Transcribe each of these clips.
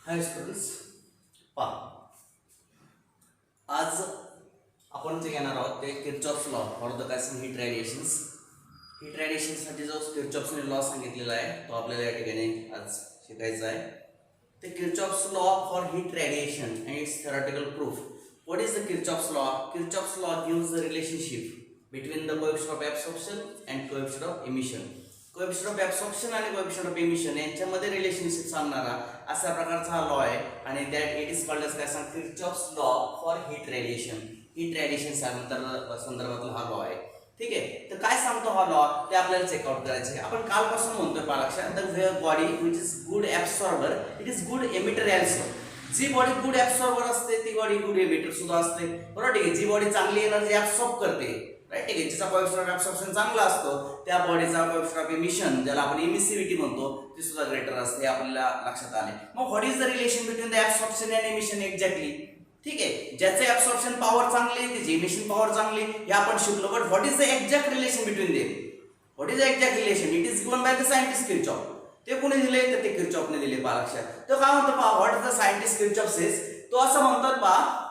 हाय students, पहा आज आपण जे घेणार आहोत ते किर्चॉफ्स लॉ फॉर द कॅसन हीट रेडिएशन्स. हीट रेडिएशनसाठी जो किर्चॉफ्सने लॉ सांगितलेला आहे तो आपल्याला या ठिकाणी आज शिकायचा आहे. ते Kirchhoff's law for heat radiation and its theoretical proof. What is the Kirchhoff's law? Kirchhoff's law gives the relationship between the coefficient of absorption and coefficient of emission. Coefficient of absorption आणि coefficient of emission यांच्यामध्ये relationship सांगणारा अशा प्रकारचा हा law आहे आणि that it is called as काय सांग Kirchhoff's law for heat radiation. Heat radiation संदर्भातला हा लॉ आहे. ठीक आहे, तर काय सांगतो हा लॉ ते आपल्याला चेकआउट करायचं आहे. आपण कालपासून म्हणतोय पहा लक्षात, the body which is good absorber it is good emitter also. जी बॉडी गुड ऍब्सॉर्बर असते ती बॉडी गुड एमिटर सुद्धा असते. बरोबर, ठीक आहे. जी बॉडी चांगली एनर्जी ऍब्सॉर्ब करते, राईट, ठीक आहे, जिचा कोएफिशिएंट ऑफ ऍब्सॉर्प्शन चांगला असतो त्या बॉडीचा कोएफिशिएंट ऑफ एमिशन, ज्याला आपण इमिसिव्हिटी म्हणतो, ती सुद्धा ग्रेटर असते. आपल्याला लक्षात आले. मग what is the relation between the absorption and emission exactly? ठीक आहे, ज्याचे ऍब्सॉर्प्शन पॉवर चांगली त्याची एमिशन पॉवर चांगली हे आपण शिकलो. But what is the exact relation between them? What is the exact relation? It is given by the scientist Kirchhoff. ते कोणी दिले तर ते किर्चॉफने दिले. पहा लक्षात. तो काय म्हणतो पहा, what is the scientist Kirchhoff says, तो असं म्हणतात पहा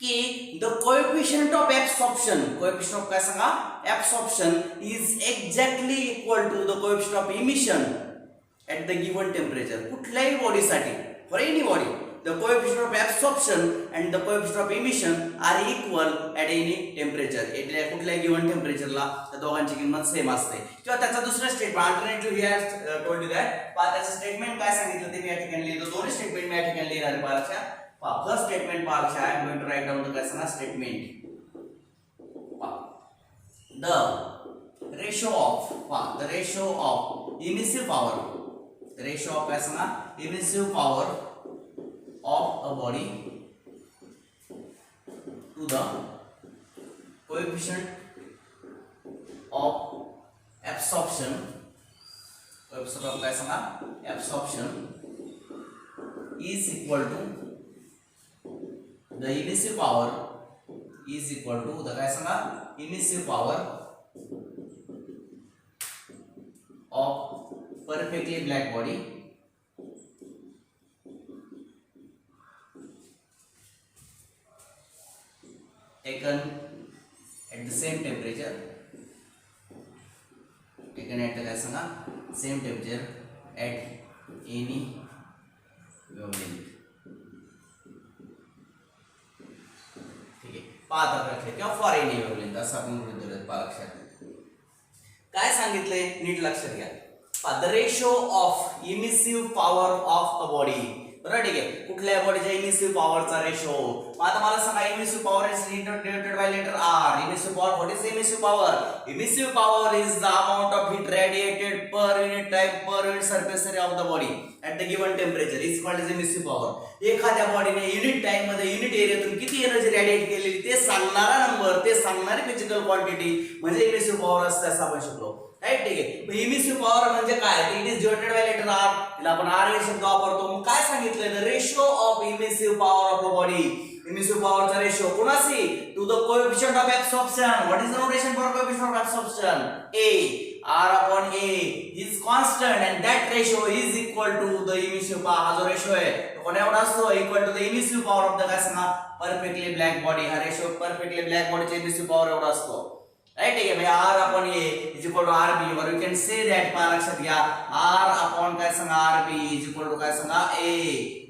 की the coefficient of absorption, coefficient of काय सांगा absorption is exactly equal to the coefficient of emission at the given temperature. कुठल्याही बॉडीसाठी, for any body, the coefficient of absorption and the coefficient of emission are equal at any temperature. એટલે कुठल्याही given टेम्परेचरला त्या दोघांची किंमत same असते. किंवा त्याचा दुसरा statement alternative he has told you that. पहा त्याचं स्टेटमेंट काय सांगितलं ते मी या ठिकाणी लिहितो. दोन्ही स्टेटमेंट मी या ठिकाणी लिहिणार आहे. पहा लक्षात. पहा फर्स्ट स्टेटमेंट पहा लक्षात. I am going to write down the काय सांगा स्टेटमेंट. द रेशो ऑफ, पहा the ratio of emissive power, ratio of काय सांगा emissive power of a body to the coefficient of absorption, coefficient of काय सांगा absorption is equal to the emissive power is equal to the काय सांगा emissive power of perfectly black body taken at the same temperature, taken at the same temperature at any wavelength. ठीक आहे, पाहता लक्षात किंवा for any wavelength असं आपण गृहीत धरत. पहा लक्षात काय सांगितलंय नीट लक्षात घ्या. पहा the ratio of emissive power of a body. बरोबर, ठीक आहे, कुठल्या बॉडीच्या इमिसिव्ह पॉवरचा रेशो. आता मला सांगा emissive power is denoted by letter R. Emissive power, what is emissive power? Emissive power is the amount of heat radiated per unit time per unit surface area of the body at the given temperature is called as emissive power. एखाद्या बॉडीने unit time मध्ये unit एरियातून किती energy radiate केलेली ते सांगणारा number, ते सांगणारी फिजिकल क्वांटिटी म्हणजे इमिसिव्ह पॉवर असते असं आपण शिकलो. राईट, ठीक आहे. इमिसिव्ह पॉवर म्हणजे काय? It is denoted by letter R. तिला आपण आर हे शब्द वापरतो. मग काय सांगितलं? The ratio of emissive power of a body. Emissive पॉवरचा रेशो कोणाशी? To the coefficient of absorption. What is the notation for coefficient of absorption? A. R upon A is constant and that ratio is equal to the emissive power. हा जो ratio आहे तो कोणा एवढा असतो? Equal to the emissive power of the काय सांगा perfectly black body. हा रेशो परफेक्टली ब्लॅक बॉडीचा इमिसिव्ह पॉवर एवढा असतो. राइट, ठीक आहे. म्हणजे R upon A is equal to RB, or you can say that. पहा लक्षात घ्या, R upon काय सांगा RB is equal to काय सांगा A.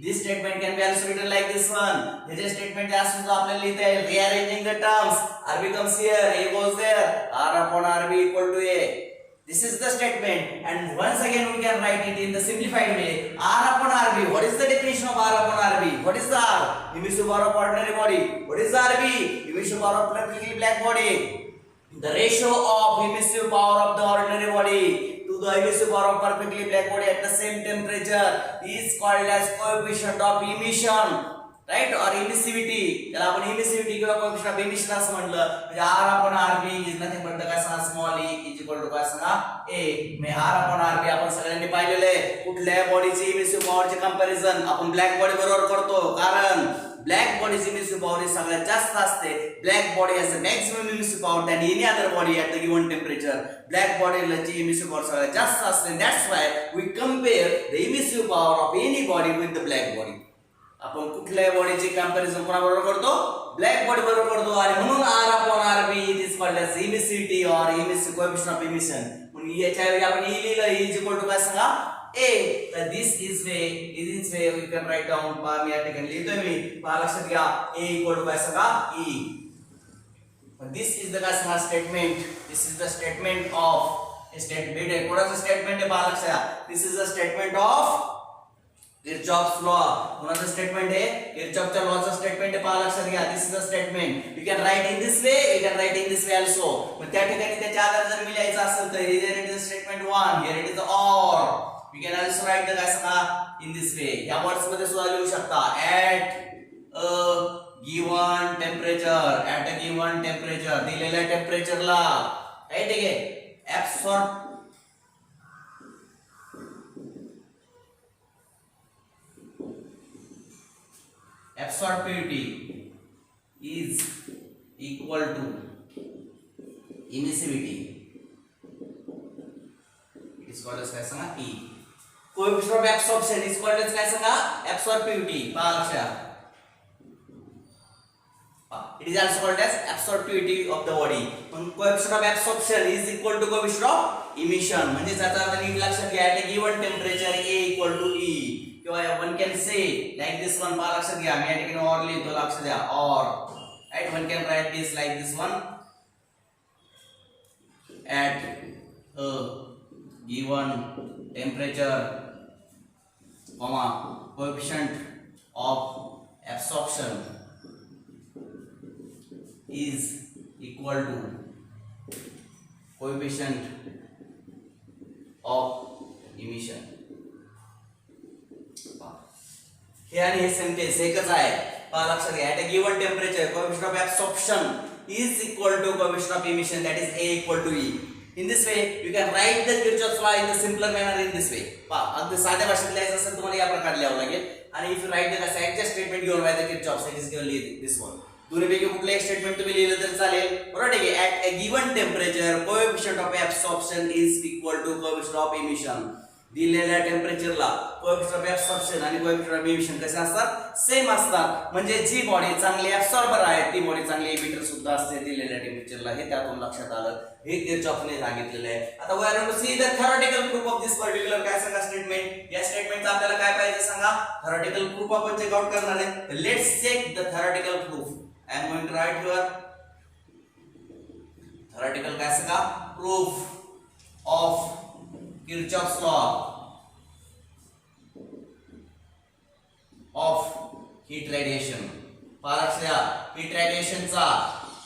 This statement can be also written like this one. हे जे स्टेटमेंट आहे असं आपल्याला लिहिता येईल. Rearranging the terms, RB comes here, A goes there, R upon RB equal to A. This is the statement, and once again we can write it in the simplified way. R upon RB. What is the definition of R upon RB? What is the R? Emissive power of ordinary body. What is the RB? Emissive power of perfectly black body. The ratio of emissive power of the ordinary body to the emissive power of perfectly black body at the same temperature is called as coefficient of emission. Right और emissivity, त्याला आपण इमिसिव्हिटी किंवा coefficient of emission असं म्हटलं. म्हणजे r upon rb is nothing but काय सांगा small e is equal to काय सांगा a. मी r अपॉन rb आपण सगळ्यांनी पाहिलेलं आहे. कुठल्या बॉडीची इमिसिव्ह पॉवरचे कंपॅरिझन आपण ब्लॅक बॉडी बरोबर करतो, कारण ब्लॅक बॉडीची इमिसिव्ह पॉवर ही सगळ्यात जास्त असते. Black body has the maximum emissive power than any other body at the given temperature. Black बॉडीला जी इमिसिव्ह पॉवर सगळ्यात जास्त असते. That's why we compare the emissive power of any body with the black body. आपण कुठल्या बॉडीचे comparison कोणाबरोबर करतो? ब्लॅक बॉडी बरोबर करतो. आणि म्हणून r upon rb is called as emissivity और इमिसिव्ह कोएफिशिएंट ऑफ इमिशन. म्हणून याच्या ऐवजी आपण e लिहिलं, e इज इक्वल टू काय सांगा a. तर this is way we can write down. पहा मी या ठिकाणी लिहितोय मी. पहा लक्षात घ्या a इक्वल टू काय सांगा e. दिस इज द काय सांगा statement. This is the statement of statement आहे. कोणाचं स्टेटमेंट आहे पहा लक्षात घ्या. This is the statement of Kirchhoff's law. कोणाचं स्टेटमेंट आहे? किर्चॉफच्या लॉचं स्टेटमेंट आहे. पहा लक्षात घ्या. This is the statement. You can write in this way, you can write in this way also. पण त्या ठिकाणी त्याच्या आधारे जर मी लिहायचं असेल तर here it is statement 1, here it is or. You can also right the काय सांगा इन दिस वे. या वर्ड्स मध्ये सुद्धा लिहू शकता. At a given temperature, at a given temperature, दिलेल्या टेम्परेचरला. राइट ठीक आहे. Absorb absorptivity is equal to emissivity. It is called as काय सांगा E. Coefficient of absorption is called as काय सांगा absorptivity. पहा लक्षात. It is also called as absorptivity of the body. पण coefficient of absorption is equal to coefficient of emission. म्हणजे त्याचा अर्थ नीट लक्षात घ्या. at a given temperature A equal to E. किंवा one can say like this one. पहा लक्षात घ्या. मी या ठिकाणी ऑर लिहितो, लक्ष द्या. Or right. One can right this like this one. At a given temperature comma coefficient of absorption is equal to coefficient of emission. हे आणि हे सेंटेन्स एकच आहे. पहा लक्षात घ्या. At a given temperature coefficient of absorption is equal to coefficient of emission, that is A equal to E. In this way you can write the Kirchhoff's law in the simpler manner in this way. पहा अगदी साध्या भाषेत लिहायचं असेल तुम्हाला या प्रकारे लिहावं लागेल. आणि if you write the exact statement given by the Kirchhoff's, it is given this one. दोन्हीपैकी कुठलं एक स्टेटमेंट तुम्ही लिहिलं तर चालेल. बरोबर ठीक आहे. At a given temperature coefficient of absorption is equal to coefficient of emission. दिलेल्या टेम्परेचरला कोएफिशिएंट ऑफ एब्सॉर्प्शन आणि कोएफिशिएंट ऑफ इमिशन कसे असतात? सेम असतात. म्हणजे जी बॉडी चांगली एब्सॉर्बर आहे ती बॉडी चांगली इमिटर सुद्धा असते दिलेल्या टेम्परेचरला. हे त्यातून लक्षात आलं. हे किर्चॉफने सांगितलेलं आहे. आता we are going to see the theoretical proof of this particular काय सांगा स्टेटमेंट. या स्टेटमेंटचा आपल्याला काय पाहिजे सांगा. थेरोटिकल प्रूफ आपण चेक आउट करणार आहे. Let's check the theoretical proof. I am going to write here theoretical काय सांगा proof of Kirchhoff's law of heat radiation. पालक्षया heat radiation चा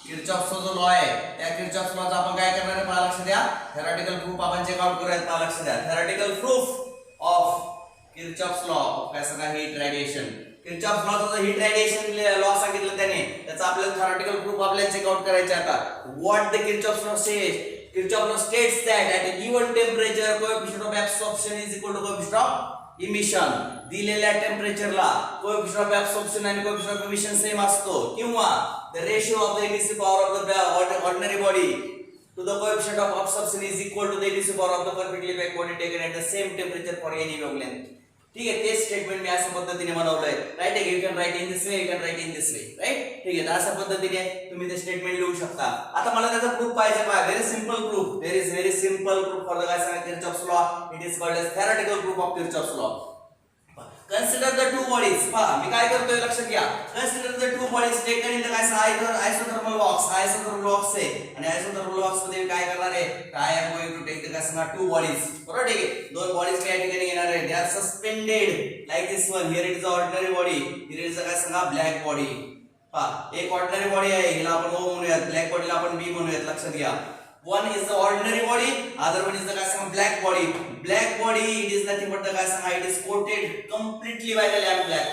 Kirchhoff's जो लॉ आहे त्या Kirchhoff's लॉ चा आपण काय करणार आहे पालक्षया theoretical proof आपण चेक आउट करूयात. पालक्षया theoretical proof of Kirchhoff's law काय सांगा heat radiation. किर्चॉफ्स लॉ चा हीट रेडिएशन लॉ सांगितलं त्याने त्याचा आपल्याला थेरोटिकल प्रूफ आपल्याला चेक आउट करायचा आता. What the Kirchhoff's law says. Kirchhoff's law states that at a given temperature coefficient of absorption is equal to coefficient of emission. दिलेल्या टेम्परेचरला कोएफिशिएंट ऑफ एब्सॉर्प्शन आणि कोएफिशिएंट ऑफ इमिशन सेम असतो. किंवा the ratio of the emissive power of the ordinary body to the coefficient of absorption is equal to the emissive power of the perfectly packed body taken at the same temperature for any wavelength. ठीक आहे. तेच statement मी अशा पद्धतीने बनवलंय. Right आहे. You can write in this way, you can write in this way. Right ठीक आहे. अशा पद्धतीने तुम्ही ते स्टेटमेंट लिहू शकता. आता मला त्याचा प्रूफ पाहिजे. पहा very simple proof. There is very simple proof for the काय सांगा Kirchhoff's law. It is called as theoretical proof of Kirchhoff's law. Consider the two bodies. पहा मी काय करतोय लक्षात घ्या. Consider the two bodies taken in the काय सांगा आयसोथर्मल बॉक्स. आयसोथर्मल बॉक्स आहे आणि आयसोथर्मल बॉक्स मध्ये काय करणार आहे. I am going to take the काय सांगा टू बॉडीज. बरोबर ठीक आहे. दोन बॉडीज या ठिकाणी घेणार आहे. They are suspended like this one. Here it is ordinary body, here it is काय सांगा ब्लॅक बॉडी. पहा एक ऑर्डिनरी बॉडी आहे, हिला आपण ओ म्हणूयात, ब्लॅक बॉडीला आपण बी म्हणूयात. लक्षात घ्या. One is the ordinary body, other one is the काय सांगा black body. Black body it is nothing but the काय सांगा it is coated completely by the lamp black.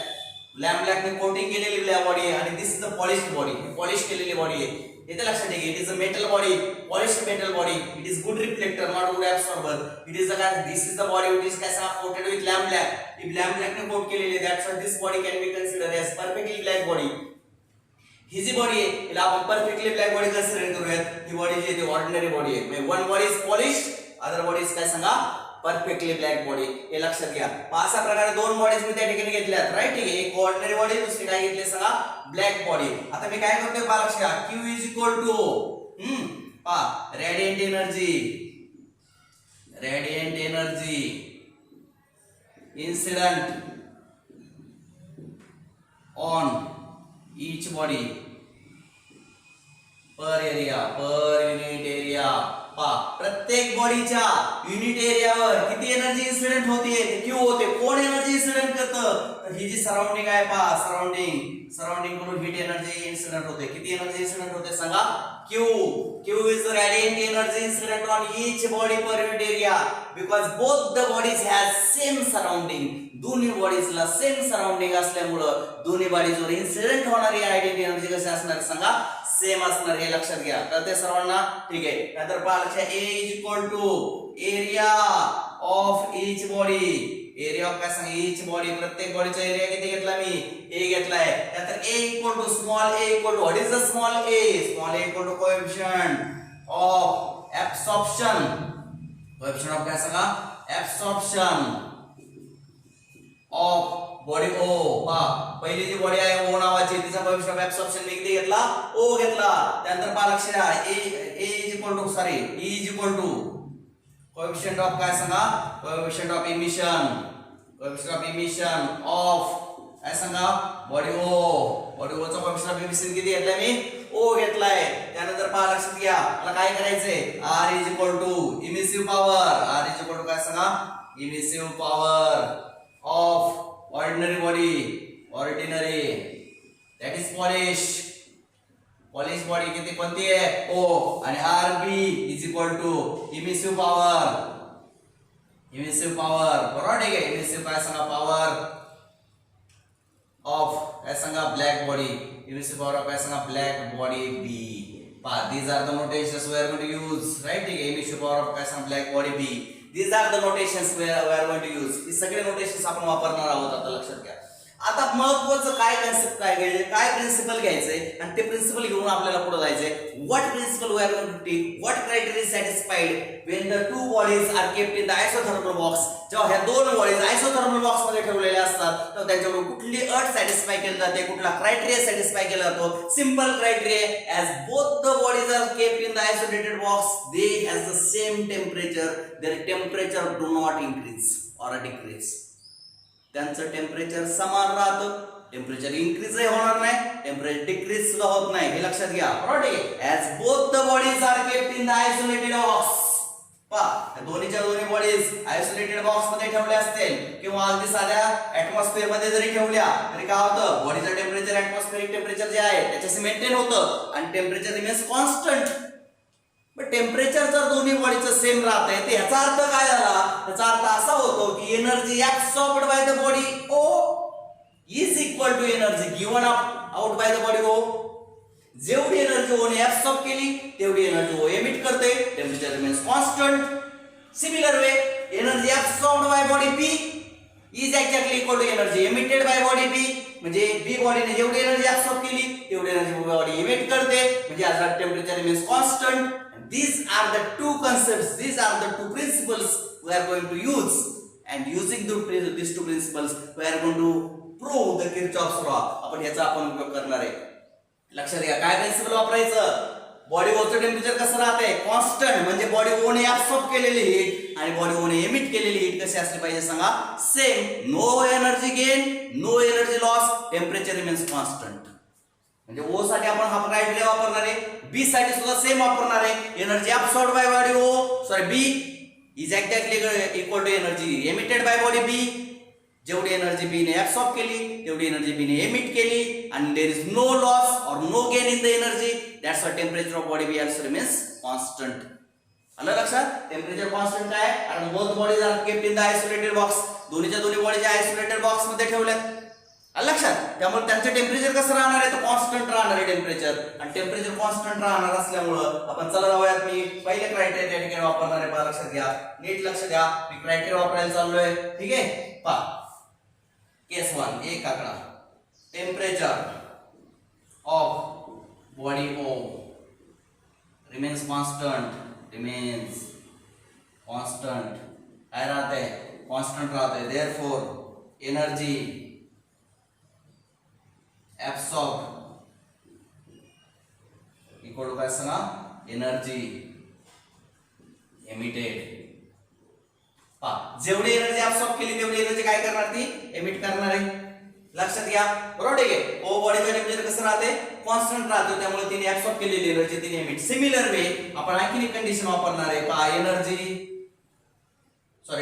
Lamp ब्लॅकने कोटिंग केलेली बॉडी आहे आणि this is the polished body, polish केलेली body आहे. येते लक्षात घ्या, it is a metal body, polished metal body. It is good reflector, not good absorber. It is this is the body which is कैसा coated with lamp black. ही lamp ब्लॅकने coat केलेली आहे. That's why this body can be consider as perfectly black body. ही जी body आहे हिला आपण perfectly black body consider करूयात. ही बॉडी जी आहे ती ऑर्डिनरी बॉडी आहे. म्हणजे one body is polished, other body is काय सांगा, परफेक्टली ब्लॅक बॉडी. हे लक्षात घ्या. अशा प्रकारे दोन बॉडीज मी त्या ठिकाणी घेतल्यात, राईट. ठीक आहे, एक ऑर्डिनरी बॉडी, दुसरी काय घेतली सांगा, ब्लॅक बॉडी. आता मी काय करतोय पहा, लक्ष घ्या. Q इज इक्वल टू पहा radiant energy, radiant energy incident on each body per area, per unit area. पहा प्रत्येक बॉडीच्या युनिट एरियावर किती एनर्जी इन्सिडेंट होते, क्यू होते. कोण एनर्जी इन्सिडेंट करतं, तर ही जी सराउंडिंग आहे पहा, सराउंडिंग कडून हीट एनर्जी इन्सिडेंट होते. किती एनर्जी इन्सिडेंट होते सांगा, Q. Q is the radiant energy incident on each body per unit area because both the bodies have same surrounding. दोन्ही बॉडीजला सेम सराउंडिंग असल्यामुळं दोन्ही बॉडीजवर इन्सिडेंट होणारी आयडेंट एनर्जी कशी असणार सांगा, सेम असणार. हे लक्षात घ्या. तर ते सर्वांना ठीक आहे. नंतर पहा लक्षात, A is equal to area of each body. Area of काय सांगा, ईच बॉडी. प्रत्येक बॉडीचा एरिया किती घेतला मी, A घेतलाय. त्यानंतर A equal to small a equal to what is the small a, small a equal to coefficient of absorption. Coefficient of काय सांगा, एब्सॉर्प्शन ऑफ बॉडी O. पहा पहिली जी बॉडी आहे O नावाची, तिचा कोएफिशिएंट ऑफ एब्सॉर्प्शन मी किती घेतला, O घेतला. त्यानंतर पहा लक्ष द्या, A is equal to sorry E is equal to coefficient of काय सांगा, coefficient of emission, coefficient of emission of काय सांगा, बॉडी O. बॉडी O चा कोएफिशिएंट ऑफ इमिशन किती घेतलाय मी, O घेतलाय. त्यानंतर पहा लक्षात घ्या, मला काय करायचंय, R is equal to emissive power. R is equal to काय सांगा, emissive power of ordinary body, ordinary that is polish body किती कोणती आहे, O. आणि RB is equal to emissive power, बरोबर. ठीक आहे, emissive काय सांगा, पॉवर ऑफ काय सांगा, black body. emissive power of काय सांगा, ब्लॅक बॉडी B. पहा these are the notations we are going to use, right. ठीक आहे, emissive power ऑफ काय सांगा, black body B. These are the notations we are going to use. हे सगळे notations आपण वापरणार आहोत. आता लक्षात घ्या. आता महत्त्वाचं काय कन्सेप्ट काय घ्यायचे, काय प्रिन्सिपल घ्यायचंय आणि ते प्रिन्सिपल घेऊन आपल्याला पुढे जायचंय. What principle we are going to take, what criteria is satisfied when the two bodies are kept in the isothermal box. जेव्हा ह्या दोन बॉडीज आयसोथर्मल बॉक्स मध्ये ठेवलेल्या असतात तेव्हा त्यांच्याकडून कुठली अट सॅटिस्फाय केली जाते, कुठला क्रायटेरिया सॅटिस्फाय केला जातो. Simple criteria, as both the bodies are kept in the isolated box they has the same temperature, their temperature do not increase or decrease. त्यांचं टेम्परेचर समान राहतं, टेम्परेचर इन्क्रीज होणार नाही, टेम्परेचर डिक्रीज सुद्धा होत नाही. हे लक्षात घ्या, बरोबर. ठीक आहे, as both the bodies are kept in the isolated box. पहा दोन्हीच्या दोन्ही बॉडीज आयसोलेटेड बॉक्स मध्ये ठेवल्या असतील किंवा अगदी साध्या ऍटमॉस्फिअर मध्ये जरी ठेवल्या तरी काय होतं, बॉडीचं टेम्परेचर ऍटमॉस्फिअरिक टेम्परेचर जे आहे त्याच्याशी मेंटेन होतं आणि टेम्परेचर रिमेन्स कॉन्स्टंट. पण टेम्परेचर जर दोन्ही बॉडीचं सेम राहतंय तर याचा अर्थ काय झाला, याचा अर्थ असा होतो की energy absorbed by the body O is equal to energy given out by the body O. जेवढी एनर्जी O ने ऍब्सॉर्ब केली तेवढी एनर्जी O एमिट करते, temperature remains constant. Similar way energy absorbed by body B is exactly equal to energy emitted by body B. म्हणजे B बॉडीने जेवढी energy absorb केली तेवढी एनर्जी बॉडी एमिट करते, म्हणजे याचा temperature remains constant. These are the two concepts, these are the two principles we are going to use, and using these two principles we are going to prove the Kirchhoff's law. आपण याचा उपयोग करणार आहे. लक्षात घ्या, काय principal वापरायचं, body ओचं temperature कसं राहतंय, कॉन्स्टंट. म्हणजे बॉडी ओने ऍब्सॉर्ब केलेली हीट आणि बॉडी ओने एमिट केलेली हीट कशी असली पाहिजे सांगा, same. No energy gain, no energy loss, temperature remains constant. म्हणजे O साठी आपण हा क्रायटेरिया वापरणार आहे, B साठी सुद्धा सेम वापरणार आहे. Energy absorbed by body B is exactly equal to energy emitted by body B. जेवढी एनर्जी B ने ऍब्सॉर्ब केली तेवढी एनर्जी B ने एमिट केली आणि देयर इज नो लॉस और no gain in the energy. That's why temperature of body B also remains constant. आलं लक्षात, टेम्परेचर कॉन्स्टंट आहे कारण both bodies are kept in the isolated box. दोन्हीच्या दोन्ही बॉडीच्या आयसोलेटेड बॉक्स मध्ये ठेवल्यात. आलं लक्षात. त्यामुळे त्यांचं टेम्परेचर कसं राहणार आहे तर कॉन्स्टंट राहणार आहे टेम्परेचर, आणि टेम्परेचर कॉन्स्टंट राहणार असल्यामुळं आपण चला जाऊयात. मी पहिले क्रायटेरिया त्या ठिकाणी वापरणार आहे. पहा लक्षात घ्या, नीट लक्ष द्या. मी क्रायटेरिया वापरायला चाललोय. ठीक आहे, पहा केस 1 एक आकडा. Temperature of body O remains constant काय राहते, कॉन्स्टंट राहते. Therefore energy absorbed equal to काय सांगा, एनर्जी एमिटेड. पहा जेवढी एनर्जी ऍब्सॉर्ब केली तेवढी एनर्जी काय करणार, ती एमिट करणार आहे. लक्षात घ्या, बरोबर आहे. ओ बॉडीचं टेम्परेचर कसं राहते, कॉन्स्टंट राहते, त्यामुळे तिने ऍब्सॉर्ब केलेली एनर्जी तिने एमिट. सिमिलर वे आपण आणखी एक कंडिशन वापरणार आहे. पहा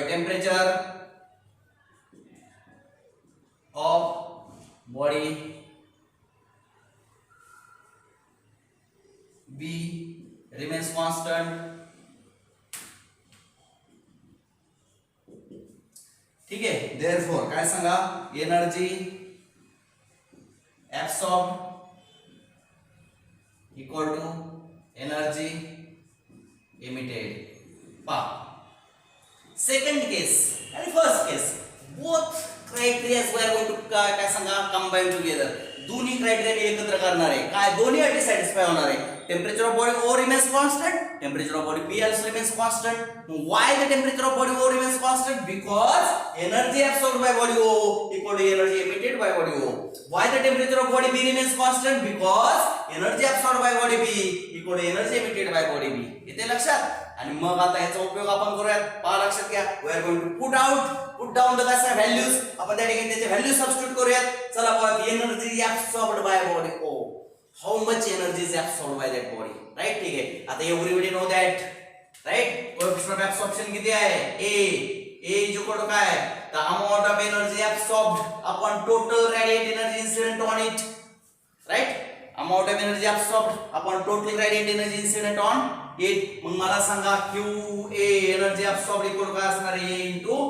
temperature of body B remains constant. ठीक आहे, therefore काय सांगा, energy absorbed equal to energy emitted. पहा सेकंड केस आणि first case, both criterias we are going to काय सांगा कंबाईन टुगेदर. दोन्ही क्रायटेरिया मी एकत्र करणार आहे. काय दोन्ही अटी सॅटिस्फाय होणार आहे. Temperature of body O remains constant, temperature of body B also remains constant. Why the temperature of body O remains constant? Because energy absorbed by body O equal to energy emitted by body O. Why the temperature of body B remains constant? Because energy absorbed by body B equal to energy emitted by body B. येते लक्षात. आणि मग आता याचा उपयोग आपण करूयात. पहा लक्षात घ्या, we are going to put down the काय व्हॅल्यूज. आपण त्या ठिकाणी त्याचे व्हॅल्यू सबस्टिट्यूट करूयात. चला बघा, energy absorbed by body O. How much energy is absorbed by that body, right? ठीक आहे. आता everybody know that, right? Coefficient of absorption किती आहे, A is equal to काय, the amount of energy absorbed upon total radiant energy incident on it, right? Amount of energy absorbed upon total radiant energy incident on it. मग मला सांगा QA energy absorbed equal to काय असणार, A into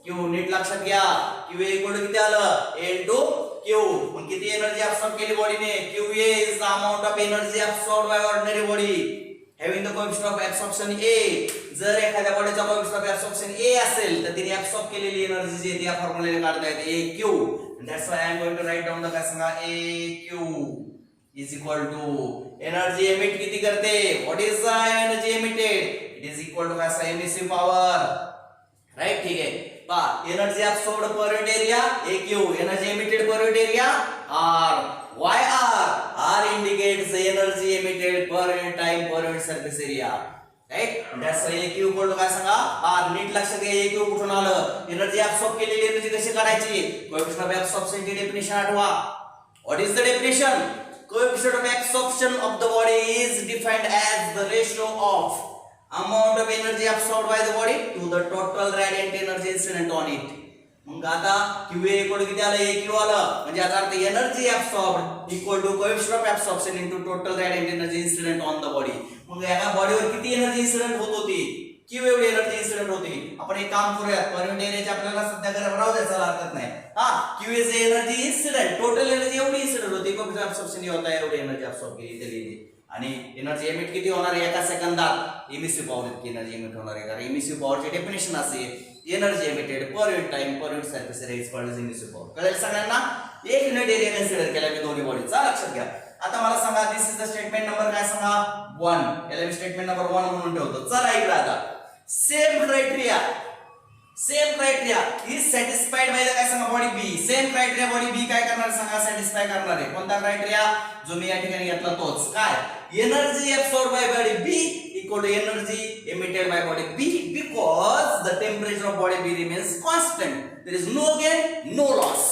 Q. नीट लक्षात घ्या, QA equal to किती आलं, A into Q. मग किती एनर्जी absorb केली बॉडीने, QA is the amount of energy absorbed by ordinary body having the coefficient of absorption A. जर एखाद्या बॉडीचा coefficient of absorption A असेल तर तिने absorb केलेली एनर्जी जी आहे त्या फॉर्म्युलाने काढता येते AQ. And that's why I am going to write down the काय सांगा, AQ is equal to energy emit किती करते, what is the energy emitted, it is equal to काय सांगा, emissive power, right? ठीक आहे. Energy absorbed per unit area AQ, energy emitted per unit area R. Why R? R indicates the energy emitted per unit time per unit surface area, right? That's why AQ equal to काय सांगा, R. नीट लक्षात घ्या, AQ कुठून आलं, energy absorb केलेली energy कशी काढायची, coefficient of absorption ची डेफिनेशन आठवा. What is the definition? Coefficient of absorption of the body is defined as the ratio of amount of energy absorbed by the body to the total radiant energy incident on it. मग आता QA equal to किती आलं, AQ आलं. म्हणजे याचा अर्थ energy absorbed equal to coefficient of absorption into total radiant energy incident on the body. मग या बॉडीवर किती एनर्जी इन्सिडेंट होत होती, Q एवढी एनर्जी इन्सिडेंट होती. आपण एक काम करूयात, पर युनिट एरियाचे आपल्याला सध्या गरज राहू द्यायला हरकत नाही. Q is energy incident, total energy एवढी इन्सिडेंट होती, कोएफिशिएंट ऑफ absorption होता एवढी एनर्जी absorb केली त्याने. आणि एनर्जी एमिट किती होणार आहे एका सेकंदात, इमिसिव्ह पॉवर इतकी एनर्जी एमिट होणार आहे. कारण इमिसिव्ह पॉवरचे डेफिनेशन असे, energy emitted per unit time per unit surface area is called as emissive power. कळेल सगळ्यांना. एक युनिट एरिया कन्सिडर केला मी दोन्ही बॉडीचा, लक्षात घ्या. आता मला सांगा, दिस इज द स्टेटमेंट नंबर काय सांगा 1. याला मी स्टेटमेंट नंबर 1 म्हणून ठेवतो. चला इकडे आता same criteria is satisfied by the काय सांगा body B. Same criteria body B काय करणार सांगा, सॅटिस्फाय करणार आहे. कोणता क्रायटेरिया, जो मी या ठिकाणी घेतला तोच. काय, energy absorbed by body B equal to energy emitted by body B because the temperature of body B remains constant. There is no gain, no loss.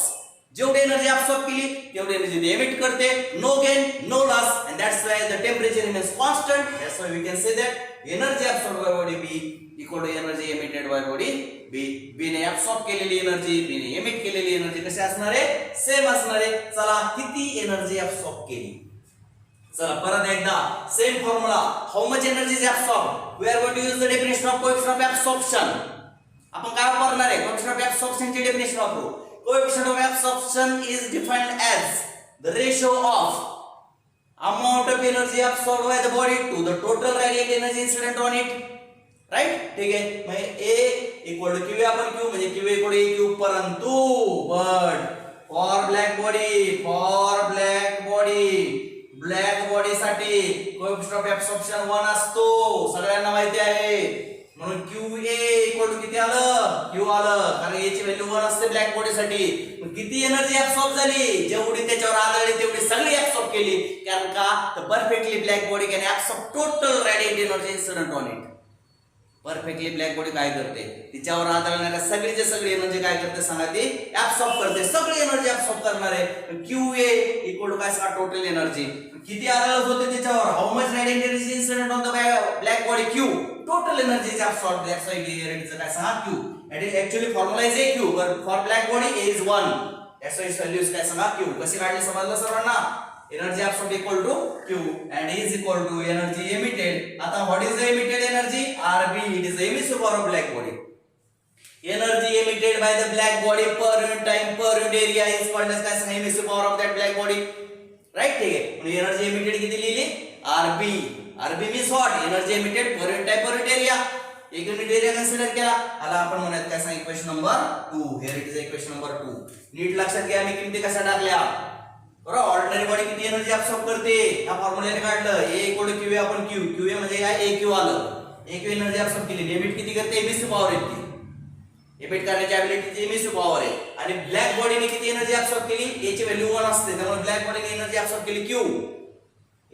जेवढी एनर्जी absorb केली तेवढी एनर्जी एमिट करते, no gain, no loss, and that's why the temperature remains constant. That's why we can say that energy absorbed by body B equal to energy emitted by body B. B ने absorb केलेली energy, B ने emit केलेली energy कशी असणार आहे, same असणार आहे. चला किती एनर्जी absorb केली, चला परत एकदा same formula. How much energy is absorbed, we are going to use the definition of coefficient of absorption. आपण काय वापरणार आहे, कोएफिशिएंट ऑफ absorption ची डेफिनेशन वापरू. Coefficient of absorption absorption is defined as the ratio of amount of energy absorbed by the body to the total radiant energy incident on it. Right, ठीक आहे. म्हणजे A equal to Q आपण Q म्हणजे Q equal to Q, परंतु but for black body साठी coefficient of absorption 1 असतो, सगळ्यांना माहिती आहे. म्हणून QA इक्वल टू किती आलं, Q आलं, कारण A ची व्हॅल्यू 1 असते ब्लॅक बॉडी साठी. किती एनर्जी ऍब्सॉर्ब झाली, जेवढी त्याच्यावर आढळली तेवढी सगळी ऍब्सॉर्ब केली. कारण का, तर perfectly black body can absorb total radiant energy incident on it. Perfectly black body काय करते, तिच्यावर आढळणाऱ्या सगळीचे सगळी एनर्जी काय करते सांगा, ती ऍब्सॉर्ब करते, सगळी एनर्जी ऍब्सॉर्ब करणार आहे. QA इक्वल टू काय सांगा, टोटल एनर्जी. किती आढळत होते त्याच्यावर, how much radiant energy incident on the black body, Q. Total energy is absorbed, that's why रेडिएंटचं काय सांगा Q. It is actually formula is AQ, but for black body A is 1, that's why its value is काय सांगा Q. कशी काढली समजलं सर्वांना. एनर्जी absorbed equal to Q and is equal to energy emitted. आता what is the emitted energy? RB. It is the emissive power of black body. Energy emitted by the black body per unit time per unit area is called as काय सांगा, emissive power of that black body. Right, ठीक आहे. म्हणजे energy emitted किती लिहिली, RB. RB means what? Energy emitted per unit time per unit area. एक unit area consider केला, आला आपण म्हणत काय सांगा, equation number 2. Here it is equation number 2. नीट लक्षात घ्या, मी किमती कशा टाकल्या. बरोबर, ऑर्डिनरी बॉडी किती एनर्जी ऍब्सॉर्ब करते या फॉर्म्युल्याने काढलं. A इक्वल टू QA आपण QA म्हणजे काय, AQ आलं. AQ एनर्जी ऍब्सॉर्ब केली. एमिट किती करते, एमिसिव्ह पॉवर येते. एमिट करण्याची ॲबिलिटी एमिसिव्ह पॉवर आहे. आणि ब्लॅक बॉडीने किती एनर्जी ऍब्सॉर्ब केली, A ची व्हॅल्यू 1 असते, त्यामुळे ब्लॅक बॉडीने एनर्जी ऍब्सॉर्ब केली Q.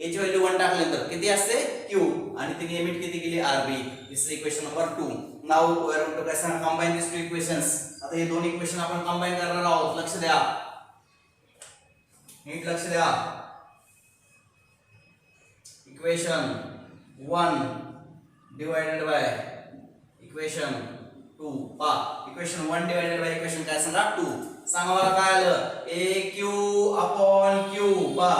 A ची व्हॅल्यू 1 टाकल्यानंतर किती असते, Q. आणि तिने एमिट किती केली, RB. This is equation number 2. Now we are going to काय सांगा, कंबाइन दिस टू इक्वेशन्स. आता हे दोन इक्वेशन आपण कंबाइन करणार आहोत, लक्ष द्या, नीट लक्ष द्या. Equation 1 divided by equation 2. पा इक्वेशन 1 डिवाइडेड बाय इक्वेशन काय सांगा 2. सांगा मला काय आलं, AQ अपॉन Q. पा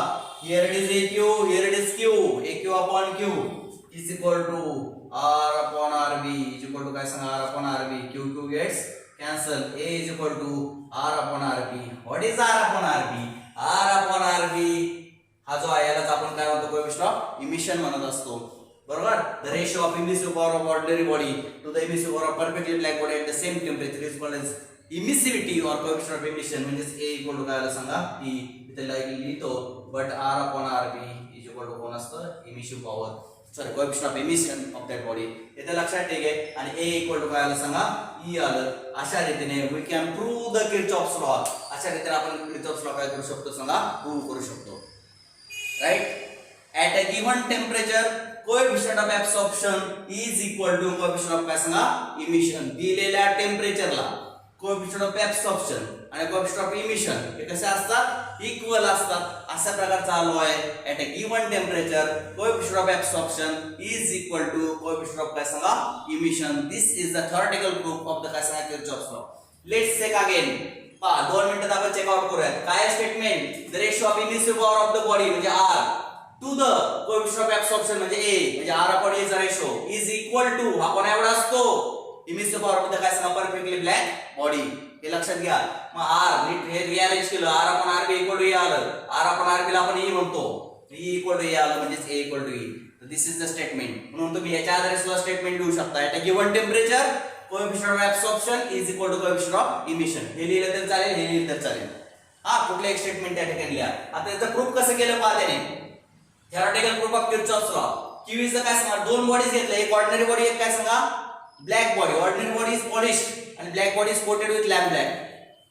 here it is AQ, here it is Q. AQ upon Q is equal to R upon RB is equal to काय सांगा, R upon RB. Q gets cancel. A is equal to R upon RB. What is R upon RB? R upon RB हा जो आहे यालाच आपण काय म्हणतो, coefficient of emission म्हणत असतो. बरोबर, the ratio of emissive power of ordinary body to the emissive power of perfectly black body at the same temperature is called as emissivity और कोएफिशिएंट ऑफ इमिशन. म्हणजेच A इक्वल टू काय आलं सांगा, E. इथे लिहितो, but R upon RB is equal to कोण असतं, emissive power, sorry coefficient of emission of that body. इथे लक्षात ठीक आहे. आणि A इक्वल टू काय आलं सांगा, E आलं. अशा रीतीने we can prove the Kirchhoff's law. अशा रीतीने आपण किर्चॉफ्स लॉ काय करू शकतो सांगा, प्रूव्ह करू शकतो. Right, at a given temperature coefficient of absorption is equal to coefficient of काय सांगा, emission. दिलेल्या टेम्परेचरला coefficient of absorption आणि coefficient of emission हे कसे असतात, इक्वल असतात. अशा प्रकारचा लॉ आहे. at a given temperature coefficient of absorption is equal to coefficient of काय सांगा, emission. This is the theoretical proof of the काय सांगा, Kirchhoff's law. Let's check again. पहा 2 मिनिटात आपण चेक आउट करूया. काय statement, the ratio of emissive power of the body म्हणजे R to the coefficient of absorption म्हणजे A म्हणजे R अपॉन A चा रेशो इज इक्वल टू हा कोण एवढा असतो, इमिसिव्ह पॉवर मध्ये काय सांगा, परफेक्टली ब्लॅक बॉडी. हे लक्षात घ्या. मग R नीट हे रिअरेंज केलं, R upon RB equal to E आलं. R अपॉन RB ला आपण E म्हणतो, E इक्वल टू E आलं म्हणजे A equal to E. This is the statement. म्हणून तुम्ही याच्या आधारे सुद्धा स्टेटमेंट लिहू शकता. At a given temperature coefficient of absorption is equal to coefficient of emission. हे लिहिलं तर चालेल, हे लिहिलं तर चालेल. हा कुठले एक स्टेटमेंट त्या ठिकाणी लिहा. आता याचं प्रूफ कसं केलं पहा त्याने. Theoretical proof of Kirchhoff's law. Q is काय सांगा, दोन बॉडीज घेतले, एक ऑर्डिनरी बॉडी, एक काय सांगा, black body. Ordinary body is polished आणि black body is coated with lamp black.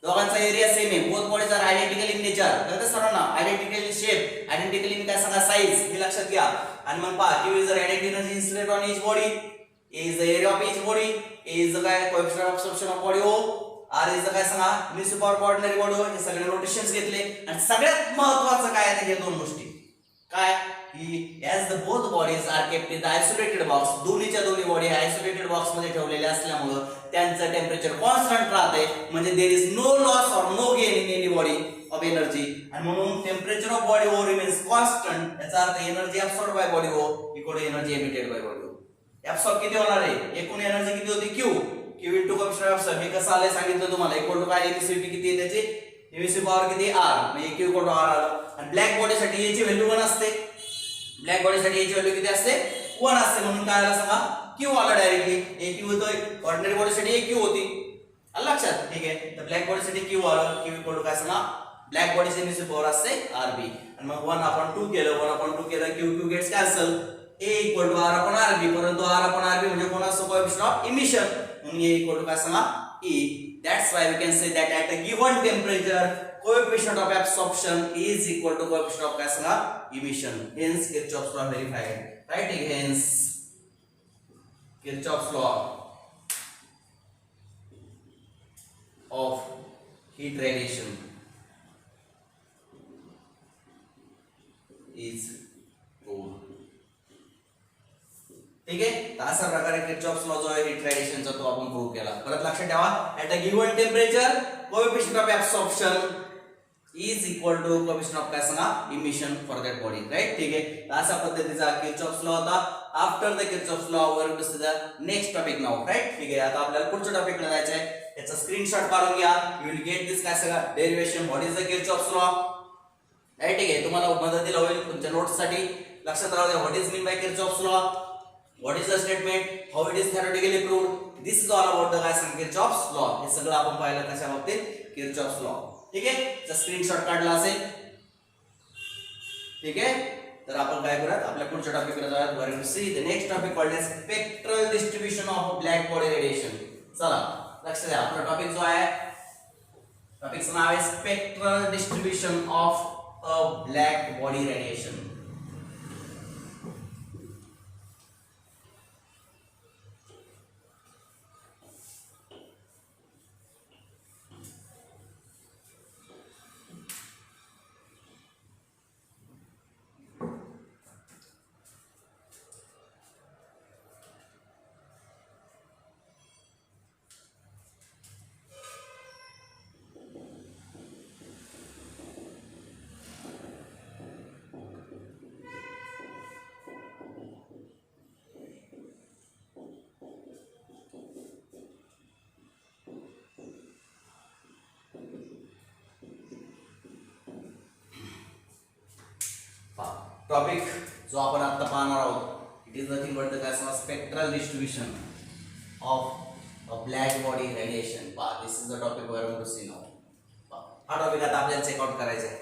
दोघांचा एरिया सेम आहे. Both bodies are identical in nature. कळतं सर्वांना, identical in shape, identical in काय सांगा, साइज. हे लक्षात घ्या. आणि मग पहा, Q is the radiant energy incident on each body. A is the area of each body. A is the काय coefficient of absorption of body O. R is the काय सांगा, emissive power of ordinary body. हे सगळे notations घेतले. आणि सगळ्यात महत्त्वाचं काय आहे, हे दोन गोष्टी काय, की as the both bodies are kept in the isolated box, दोन्हीच्या दोन्ही बॉडी आयसोलेटेड बॉक्स मध्ये ठेवलेल्या असल्यामुळे त्यांचं टेम्परेचर कॉन्स्टंट राहते. म्हणजे देयर इज नो लॉस और no gain in any body of energy. आणि म्हणून temperature of body O remains constant. याचा अर्थ energy absorbed by body O equal to energy emitted by body O. Absorb किती होणार आहे, एकूण एनर्जी किती होती, Q. Q into coefficient of absorb. हे कसं आलंय सांगितलं तुम्हाला, इक्वल टू काय, एमिसिव्हिटी किती आहे त्याची एमिसिव्ह पॉवर किती आर, म्हणजे Q इक्वल टू आर आलं. आणि ब्लॅक बॉडीसाठी याची व्हॅल्यू 1 असते. ब्लॅक बॉडीसाठी याची व्हॅल्यू किती असते, 1 असते. म्हणून काय आलं सांगा, Q आला डायरेक्टली. AQ होतोय, ऑर्डिनरी बॉडीसाठी AQ होती. आलं लक्षात? ठीक आहे. तर ब्लॅक बॉडीसाठी Q आलं. Q इक्वल टू काय सांगा, ब्लॅक बॉडीची एमिसिव्ह पॉवर असते RB. आणि मग 1/2 केलं, 1/2 केलं, Q gets cancel. A equal to R upon RB. परंतु R अपॉन RB म्हणजे कोण असतो, कोएफिशिएंट ऑफ इमिशन. म्हणून A इक्वल टू काय सांगा, E. That's why we can say that at a given temperature coefficient of absorption is equal to coefficient of काय सांगा, emission. Hence Kirchhoff's law verified. Right? Hence Kirchhoff's law of heat radiation is true. ठीक आहे. तर अशा प्रकारे Kirchhoff's law जो आहे heat रेडिएशनचा तो आपण प्रूव्ह केला. परत लक्षात ठेवा, at a given temperature coefficient of absorption is equal to coefficient of काय सांगा, emission for that body. Right? ठीक आहे. तर अशा पद्धतीचा किर्चॉफ्स लॉ होता. After the Kirchhoff's law we're to see the next topic now. Right? ठीक आहे. आता आपल्याला पुढच्या टॉपिकला जायचं आहे. याचा स्क्रीनशॉट काढून घ्या. यू विल गेट दिस काय सांगा, derivation what is the Kirchhoff's law. Right? ठीक आहे. तुम्हाला मदतीला होईल तुमच्या नोट्ससाठी. लक्षात राहू द्या, what is mean by Kirchhoff's law, what is the statement, how it is theoretically proved. This is all about the काय सांग, Kirchhoff's law. हे सगळं आपण पाहिलं कशा बाबतीत, Kirchhoff's law. ठीक आहे. तर स्क्रीनशॉट काढला असेल. ठीक आहे. तर आपण काय करूयात, आपल्या पुढच्या टॉपिकला जाऊयात. We will see the next topic called as spectral distribution of black body radiation. चला लक्ष द्या, आपला टॉपिक जो आहे, टॉपिकचं नाव आहे spectral distribution of a black body radiation. Topic जो आपण आता पाहणार आहोत, it is nothing but the spectral distribution of a black body radiation. पहा, this is the topic we are going to see now. हा टॉपिक आता आपल्याला check out करायचा आहे.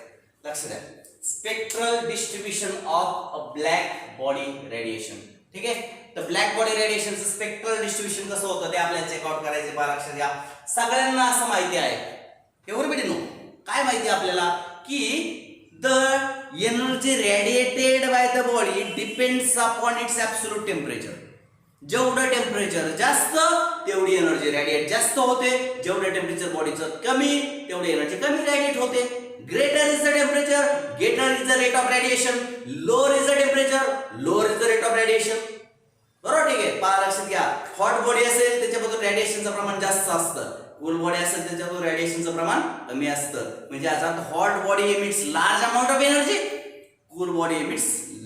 लक्ष द्या, spectral distribution of a black body radiation. ठीक आहे. तर ब्लॅक बॉडी रेडिएशनचं स्पेक्ट्रल डिस्ट्रीब्यूशन कसं होतं ते आपल्याला चेक आउट करायचे. पहा, लक्ष द्या, सगळ्यांना असं माहिती आहे, एव्हरीबडी नो, काय माहिती आपल्याला, की the energy radiated by the body depends upon its absolute temperature. जेवढं टेम्परेचर जास्त तेवढी एनर्जी रेडिएट जास्त होते, जेवढं टेम्परेचर बॉडीचं कमी तेवढी एनर्जी कमी रेडिएट होते. Greater is the temperature, greater is the rate of radiation. Lower is the temperature, lower is the rate of radiation. बरोबर? ठीक आहे. पहा, लक्षात घ्या, हॉट बॉडी असेल त्याच्याबद्दल रेडिएशनचं प्रमाण जास्त असतं, कूल बॉडी असेल त्याच्यातून रेडिएशनचं प्रमाण कमी असतं. म्हणजे याचा hot body emits large amount of energy, cool body emits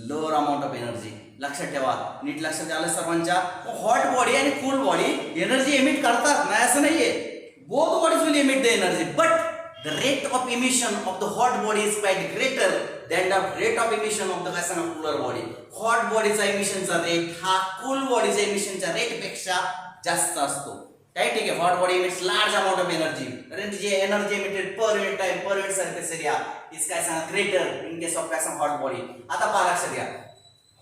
lower amount of energy. लक्षात ठेवा, नीट लक्षात आलं सर्वांच्या. हॉट बॉडी आणि कूल बॉडी एनर्जी एमिट करतात, नाही असं नाहीये. Both bodies will emit the energy, but the rate of emission of the hot body is quite greater than the rate of emission of the काय सांगा, cooler body. Hot बॉडीचा इमिशनचा rate हा cool बॉडीच्या इमिशनच्या rate पेक्षा जास्त असतो. right? ठीक है, hot body emits large amount of energy. Energy emitted per unit time, per unit surface area is काय सांगा greater in case of काय सांगा hot body. आता पहा लक्षात घ्या,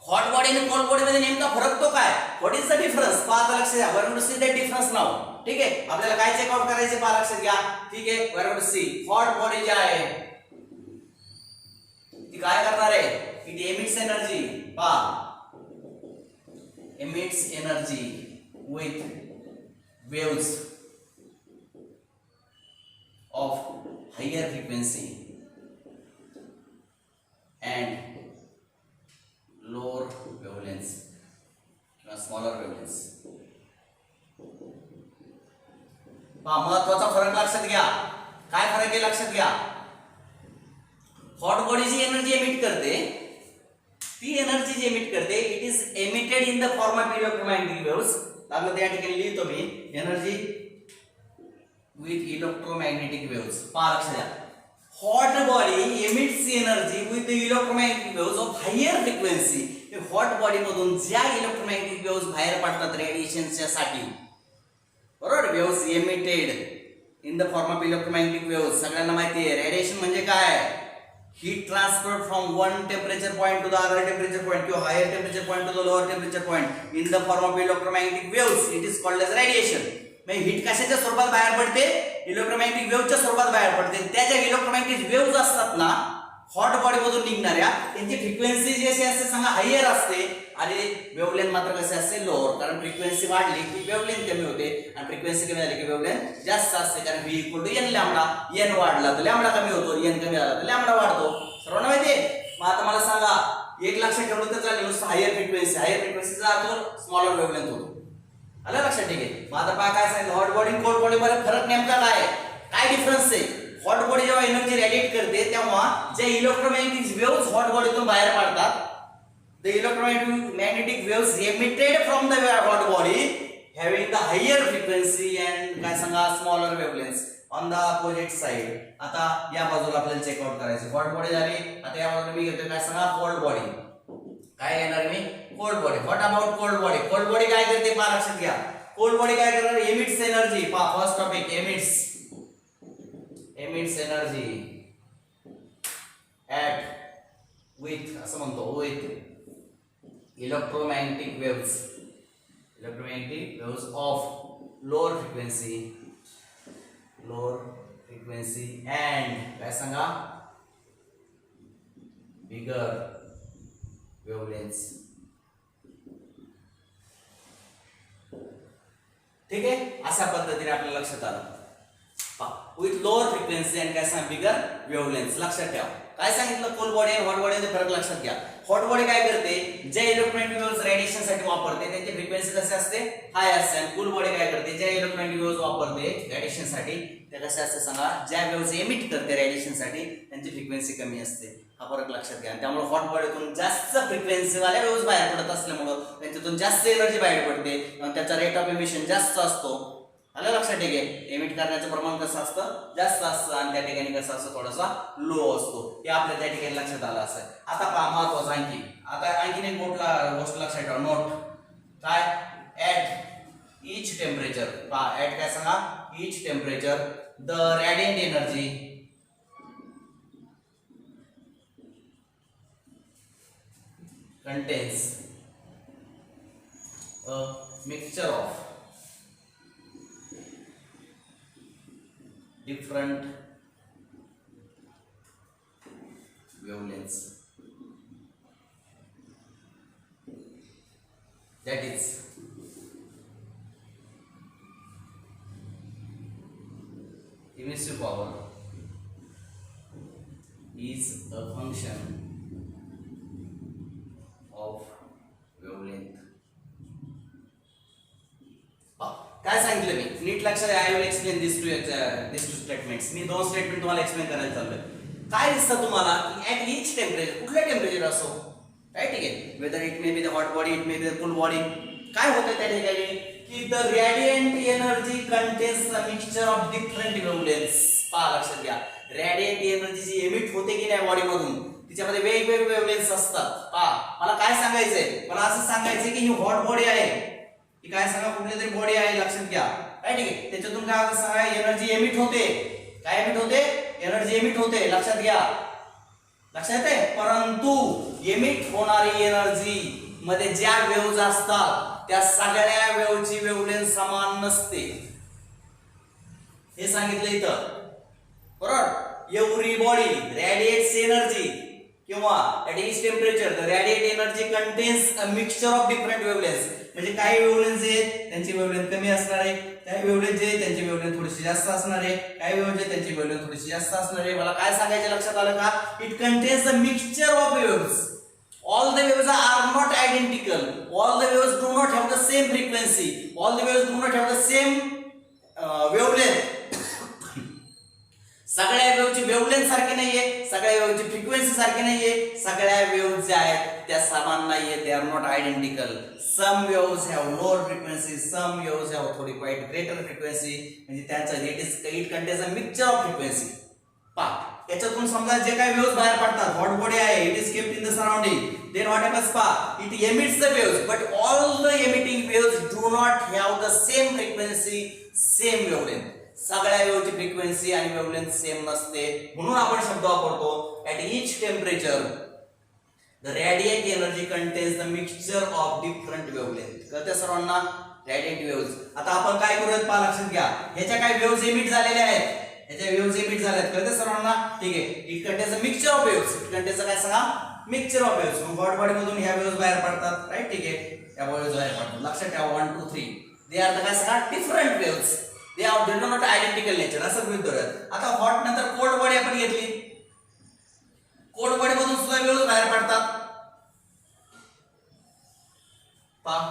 hot body आणि cold body मध्ये नेमका फरक तो काय? What is the difference? पहा लक्षात घ्या, we are going to see the difference now. ठीक आहे, आपल्याला काय चेक आउट करायचे पहा लक्षात घ्या. ठीक आहे, we are going to see hot body जे आहे ती काय करणार आहे? It emits energy. पहा, emits energy with waves of higher frequency and lower wavelengths किंवा smaller wavelengths. पहा, महत्वाचा फरक लक्षात घ्या. काय फरक आहे लक्षात घ्या. हॉट बॉडी जी एनर्जी एमिट करते, ती एनर्जी जी एमिट करते, it is emitted in the form of electromagnetic waves. लागलं त्या ठिकाणी लिहितो मी, एनर्जी विथ इलेक्ट्रोमॅग्नेटिक वेव्स. पहा लक्षात द्या, hot body emits energy with the electromagnetic waves of higher frequency. Hot body मधून ज्या इलेक्ट्रोमॅग्नेटिक वेव्स बाहेर पडतात रेडिएशनच्या साठी, बरोबर, waves emitted in the form of electromagnetic waves. सगळ्यांना माहिती आहे रेडिएशन म्हणजे काय, heat transfer from one temperature point to the other temperature point किंवा higher temperature point to the lower temperature point in the form of electromagnetic waves. It is called as radiation. म्हणजे heat कशाच्या स्वरूपात बाहेर पडते, electromagnetic वेव्हच्या स्वरूपात बाहेर पडते. त्या ज्या इलेक्ट्रोमॅग्नेटिक वेव्स असतात ना हॉट बॉडी मधून निघणाऱ्या, त्यांची फ्रिक्वेन्सी जी अशी असते सांगा हायर असते आणि वेव्हलेंथ मात्र कसे असते लोअर. कारण फ्रिक्वेन्सी वाढली की वेव्हलेंथ कमी होते आणि फ्रिक्वेन्सी कमी झाली की वेव्हलेंथ जास्त असते. कारण v = n लॅम्बडा. n वाढला तर लॅम्बडा कमी होतो, n कमी झाला तर लॅम्बडा वाढतो. सर्वांना माहिती आहे. मग आता मला सांगा एक लक्षात ठेवलं तर चालेल, नुसतं हायर फ्रिक्वेन्सीचा अर्थ स्मॉलर वेव्हलेंथ होतो. आलं लक्षात, ठीक आहे. मग आता पहा काय सांगितलं, हॉट बॉडी आणि कोल्ड बॉडी मध्ये फरक नेमका काय डिफरन्स आहे. हॉट बॉडी जेव्हा एनर्जी रेडिएट करते तेव्हा जे इलेक्ट्रोमॅग्नेटिक वेव्स हॉट बॉडीतून बाहेर पडतात, the electromagnetic waves emitted from the hot body having the higher frequency and काय सांगा smaller wavelengths on the opposite side. आता या बाजूला आपल्याला चेकआउट करायचं. हॉट बॉडी झाली, आता या बाजूला मी घेतोय काय सांगा कोल्ड बॉडी. काय घेणार मी, cold body. What about cold body. Cold body काय करते पहा, लक्षात घ्या. कोल्ड बॉडी काय करणार, एमिट्स एनर्जी. पहा first topic, emits energy at with असं म्हणतो with electromagnetic waves of lower frequency and काय सांगा बिगर वेव्हलेंथ्स. ठीक आहे, अशा पद्धतीने आपल्या लक्षात आलं. विथ लोअर फ्रिक्वेन्सी अँड काय सांग बिगर वेव्हलेंथ्स. लक्षात ठेवा काय सांगितलं, कोल्ड बॉडी आणि हॉट बॉडी मध्ये फरक लक्षात घ्या. हॉट बॉडी काय करते, जे इलेक्ट्रोमॅग्नेटिक वेव्स रेडिएशन साठी वापरते त्यांची फ्रिक्वेन्सी कशी असते, हाय असते. आणि कोल्ड बॉडी काय करते, ज्या इलेक्ट्रोमॅग्नेटिक वेव्स वापरते रेडिएशन साठी त्या कशा असते सांगा, ज्या वेव्स एमिट करते रेडिएशन साठी त्यांची फ्रिक्वेन्सी कमी असते. हा फरक लक्षात घ्या. त्यामुळे हॉट बॉडीतून जास्त फ्रिक्वेन्सी वाल्या वेव्स बाहेर पडत असल्यामुळे त्यांच्यातून जास्त एनर्जी बाहेर पडते आणि त्याचा रेट ऑफ एमिशन जास्त असतो. आलं लक्षात, ठीक आहे. एमिट करण्याचं प्रमाण कसं असतं, जास्त असतं आणि त्या ठिकाणी कसं असतं थोडासा लो असतो. हे आपल्या त्या ठिकाणी लक्षात आलं असं. आता पहा महत्वाचं आणखीन एक गोष्ट लक्षात ठेवा. नोट काय, ऍट ईच टेम्परेचर. पहा ऍट काय सांगा, each temperature the radiant energy contains a mixture of different wavelengths, that is emissive power is a function of wavelength. काय सांगितलं मी नीट लक्षात. I will explain this two statements. मी दोन स्टेटमेंट तुम्हाला एक्सप्लेन करायला चाललोय. काय दिसतं तुम्हाला की ऍट ईच टेम्परेचर, कुठलं टेम्परेचर असो काय, ठीक आहे, whether it may be the hot body, it may be the cold body, काय होतं त्या ठिकाणी की the radiant energy contains a mixture of different wavelengths. पहा लक्षात घ्या, रॅडियंट एनर्जी जी एमिट होते की नाही बॉडी मधून तिच्यामध्ये वेगवेगळे वेव्हलेंथ्स असतात. पहा मला काय सांगायचंय, मला असं सांगायचंय की ही हॉट बॉडी आहे, ही काय सांगा कुठली तरी बॉडी आहे लक्षात घ्या, काय ठीक आहे. त्याच्यातून काय सांगा एनर्जी एमिट होते. काय एमिट होते, एनर्जी एमिट होते. लक्षात घ्या, लक्षात येते. परंतु एमिट होणारी एनर्जी मध्ये ज्या वेव्हज असतात त्या सगळ्या वेव्हची वेव्हलेंथ समान नसते. हे सांगितलं इथं, बरोबर. एव्हरी बॉडी radiates energy किंवा at each temperature the radiate energy contains a mixture of different wavelengths. म्हणजे काही वेव्हलेंथ आहेत त्यांची वेव्हलेंथ कमी असणार आहे, काही वेव्हलेंथ जे त्यांची वेव्हलेंथ थोडीशी जास्त असणार आहे, काही वेव्हलेंथ त्यांची वेव्हलेंथ थोडीशी जास्त असणार आहे. मला काय सांगायचं लक्षात आलं का, it contains a mixture of waves. All the waves are not identical. All the waves do not have the same frequency. All the waves do not have the same wavelength. सगळ्या वेव्हची वेव्हलेंथ सारखी नाहीये, सगळ्या वेव्हची frequency सारखी नाहीये, सगळ्या wave ज्या आहेत त्या समान नाहीये. They are not identical. Some waves have lower frequency, some waves have थोडी क्वाइट ग्रेटर फ्रिक्वेन्सी. म्हणजे त्यांचा it contains a mixture of frequency. पहा याच्यातून समजा जे काही वेव्स बाहेर पडतात, हॉट बॉडी आहे, it is kept in the surrounding, then what happens पहा, it emits the waves but all the emitting waves do not have the same frequency, same wavelength. सगळ्या वेव्हची फ्रिक्वेन्सी आणि वेवलेंथ सेम नसते, म्हणून आपण शब्द वापरतो at each temperature the radiant energy contains the mixture of different wavelength. कळते सर्वांना? Radiant waves. आता आपण काय करूयात पहा, लक्षात घ्या, ह्याच्या काही वेव्स एमिट झालेल्या आहेत, ह्याच्या वेव्स एमिट झाल्यात. कळते सर्वांना? ठीक आहे. It contains a mixture of waves, it contains काय सांगा, मिक्सचर ऑफ वेव्स. मग हॉट बॉडी मधून ह्या वेव्स बाहेर पडतात, राईट? ठीक आहे, या वेव्स बाहेर पडतात. लक्षात ठेवा 1 2 3 दे आर द काय सांगा, different waves, they are not identical nature, असं गृहीत धरूयात. आता हॉट नंतर कोल्ड बॉडी आपण घेतली, कोल्ड बॉडी मधून सुद्धा वेव्स बाहेर पडतात.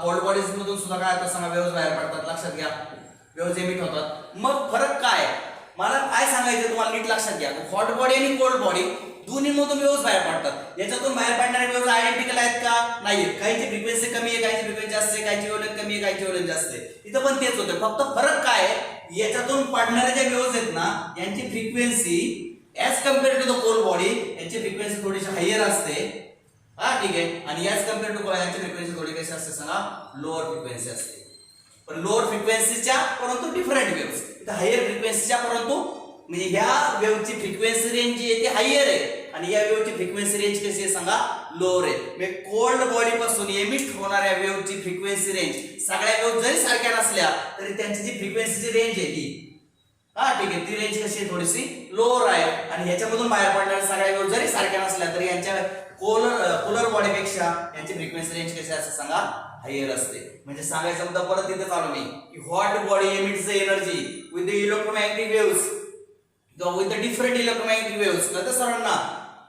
कोल्ड बॉडीज मधून सुद्धा काय होतं सांगा, वेव्स बाहेर पडतात. लक्षात घ्या, वेव्स एमिट होतात. मग फरक काय, मला काय सांगायचं तुम्हाला नीट लक्षात घ्या. हॉट बॉडी आणि कोल्ड बॉडी दोन्ही मधून वेव्स बाहेर पडतात. याच्यातून बाहेर पडणारे वेव्स आयडेंटिकल आहेत का? नाहीत. काहीची फ्रिक्वेन्सी कमी आहे, काहीची फ्रिक्वेन्सी जास्त आहे, काहीची वेवलेंथ कमी आहे, काहीची वेवलेंथ जास्त आहे. इथं पण तेच होतं, फक्त फरक काय आहे, याच्यातून पडणाऱ्या ज्या वेव्स आहेत ना, यांची frequency as compared to the cold body यांची फ्रिक्वेन्सी थोडीशी हायर असते. हा, ठीक आहे. आणि याच कम्पेअर टू यांची फ्रिक्वेन्सी थोडी कशी असते सांगा, लोअर फ्रिक्वेन्सी असते. पण लोअर फ्रिक्वेन्सीच्या परंतु डिफरंट वेव्स, इथं हायर फ्रिक्वेन्सीच्या परंतु म्हणजे ह्या वेव्हची फ्रिक्वेन्सी रेंज जी आहे ती हायर आहे आणि या वेव्हची फ्रिक्वेन्सी रेंज कशी आहे सांगा, लोअर आहे. म्हणजे कोल्ड बॉडी पासून एमिट होणाऱ्या वेव्हची फ्रिक्वेन्सी रेंज सगळ्या वेव्ह जरी सारख्या नसल्या तरी त्यांची जी फ्रिक्वेन्सीची रेंज आहे ती, हा ठीक आहे, ती रेंज कशी आहे, थोडीशी लोअर आहे. आणि ह्याच्यामधून बाहेर पडणाऱ्या सगळ्या वेव्ह जरी सारख्या नसल्या तरी यांच्या पोलर बॉडीपेक्षा यांची फ्रिक्वेन्सी रेंज कशी असते सांगा, हायर असते. म्हणजे सांगायचा मुद्दा परत तिथे चालू नाही की hot body emits the energy with the electromagnetic waves with the different electromagnetic waves. कळतं सर्वांना?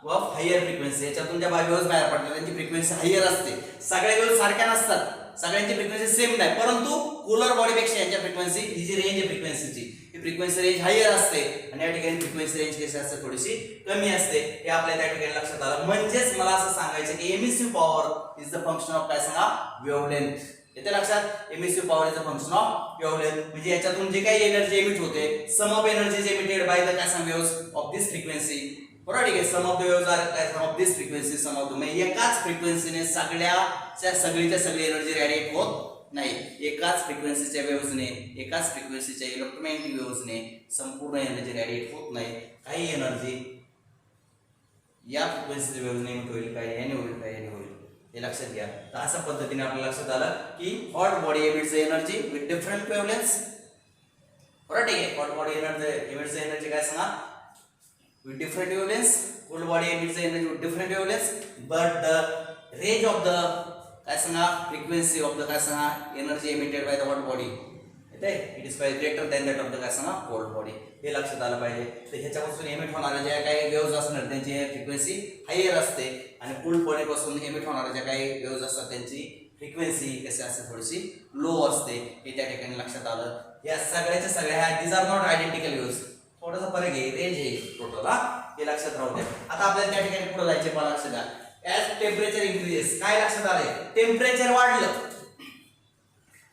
Of higher frequency. याच्यातून ज्या वेव्स बाहेर पडतात त्यांची फ्रिक्वेन्सी हायर असते. सगळ्या वेव्स सारख्या नसतात, सगळ्यांची फ्रिक्वेन्सी सेम नाही, परंतु पोलर बॉडीपेक्षा यांच्या फ्रिक्वेन्सी ही जी रेंज आहे फ्रिक्वेन्सीची, ही फ्रिक्वेन्सी रेंज हायर असते आणि या ठिकाणी फ्रिक्वेन्सी रेंज कशी असते, थोडीशी कमी असते. हे आपल्या त्या ठिकाणी लक्षात आलं. म्हणजेच मला असं सांगायचं की emissive power is the function of काय सांगा, वेवलेंथ. येते लक्षात? Emissive power is the function of wavelength. म्हणजे याच्यातून जे काही एनर्जी एमिट होते, some of energy emitted by the काय सांगा, वेव्स ऑफ दिस फ्रिक्वेन्सी. बरोबर, ठीक आहे. Some of the waves are काय सांगा, of this frequency, some of the, म्हणजे एकाच फ्रिक्वेन्सीने सगळीच्या सगळी एनर्जी रेडिएट होत नाही. एकाच फ्रिक्वेन्सीच्या वेव्सने, एकाच फ्रिक्वेन्सीच्या इलेक्ट्रोमॅग्नेटिक वेव्सने संपूर्ण एनर्जी रेडिएट होत नाही. काही एनर्जी या फ्रिक्वेन्सीच्या वेव्सने एमिट होईल, काही याने होईल, काही याने होईल. हे लक्षात घ्या. तर अशा पद्धतीने आपल्याला लक्षात आलं की hot body emits energy with different wavelengths. बरोबर, ठीक आहे. हॉट बॉडी एमिट्स एनर्जी काय सांगा, with different wavelengths. Cold body emits the energy with different wavelengths, but the range of the काय सांगा, frequency of the काय सांगा, energy emitted by the hot body, it is quite greater than that of the काय सांगा, cold body. हे लक्षात आलं पाहिजे. तर ह्याच्यापासून एमिट होणाऱ्या ज्या काही वेव्स असणार त्यांची फ्रिक्वेन्सी हायर असते आणि कोल्ड बॉडी पासून एमिट होणाऱ्या ज्या काही वेव्स असतात त्यांची फ्रिक्वेन्सी कशी असते, थोडीशी लो असते. हे त्या ठिकाणी लक्षात आलं. या सगळ्याच्या सगळ्या ह्या these are not identical waves, थोडासा फरक आहे, रेंज आहे टोटल. हे लक्षात राहू द्या. आता आपल्याला त्या ठिकाणी पुढे जायचे. मला लक्षात द्या, ऍज टेम्परेचर इन्क्रीजेस, काय लक्षात आले, टेम्परेचर वाढलं,